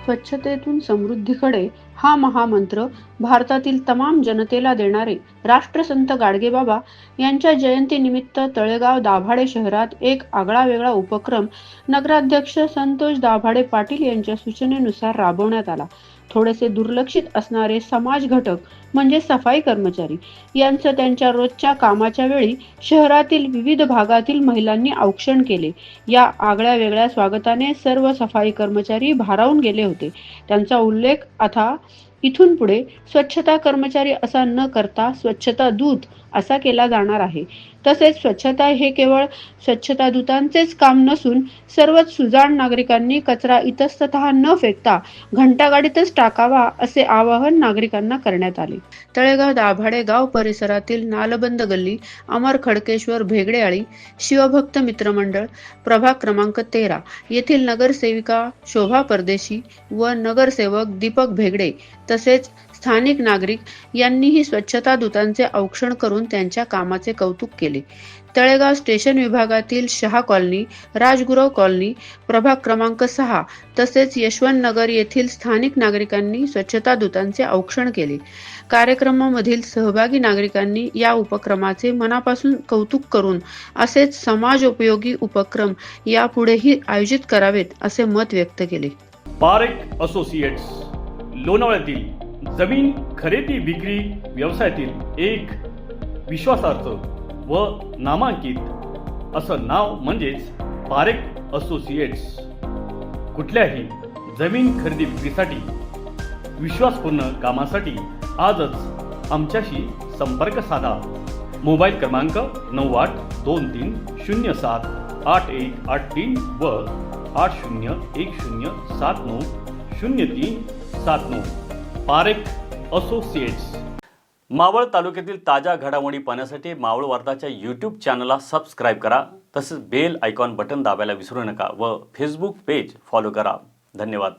स्वच्छतेतून समृद्धीकडे हा महामंत्र भारतातील तमाम जनतेला देणारे राष्ट्रसंत गाडगेबाबा यांच्या जयंतीनिमित्त तळेगाव दाभाडे शहरात एक आगळावेगळा उपक्रम नगराध्यक्ष संतोष दाभाडे पाटील यांच्या सूचनेनुसार राबवण्यात आला. थोडेसे दुर्लक्षित असणारे समाज घटक म्हणजे सफाई कर्मचारी यांचं त्यांच्या रोजच्या कामाच्या वेळी शहरातील विविध भागातील महिलांनी औक्षण केले. या आगळ्या वेगळ्या स्वागताने सर्व सफाई कर्मचारी भारावून गेले होते. त्यांचा उल्लेख आता इथून पुढे स्वच्छता कर्मचारी असा न करता स्वच्छता दूत असा केला जाणार आहे. तसेच स्वच्छता हे केवळ स्वच्छता दूतांचेच काम नसून सर्वच सुजाण नागरिकांनी कचरा इतस्ततः न फेकता घंटागाडीतच टाकावा असे आवाहन नागरिकांना करण्यात आले. तळेगाव दाभाडे गाव परिसरातील नालबंद गल्ली, अमर खडकेश्वर भेगडेआळी, शिवभक्त मित्रमंडळ, प्रभाग क्रमांक 13 येथील नगरसेविका शोभा परदेशी व नगरसेवक दीपक भेगडे तसेच स्थानिक नागरिक यांनीही स्वच्छता दूतांचे औक्षण करून त्यांच्या कामाचे कौतुक केले. तळेगाव स्टेशन विभागातील शहा कॉलनी, राजगुरव कॉलनी, प्रभाग क्रमांक 6 तसेच यशवंत नगर येथील स्थानिक नागरिकांनी स्वच्छता दूतांचे औक्षण केले. कार्यक्रमामधील सहभागी नागरिकांनी या उपक्रमाचे मनापासून कौतुक करून असेच समाजोपयोगी उपक्रम यापुढेही आयोजित करावेत असे मत व्यक्त केले. पारेख असोसिएट्स लोणावळ्यातील जमीन खरेदी विक्री व्यवसायातील एक विश्वासार्ह व नामांकित असं नाव म्हणजेच पारेख असोसिएट्स. कुठल्याही जमीन खरेदी विक्रीसाठी विश्वासपूर्ण कामासाठी आजच आमच्याशी संपर्क साधा. मोबाईल क्रमांक 9823078183 व 8010700379. पारेख असोसिएट्स. मावळ तालुक्यातील ताज्या घडामोडी पाहण्यासाठी मावळ वार्ताच्या यूट्यूब चॅनलला सबस्क्राईब करा. तसेच बेल आयकॉन बटन दाबायला विसरू नका व फेसबुक पेज फॉलो करा. धन्यवाद.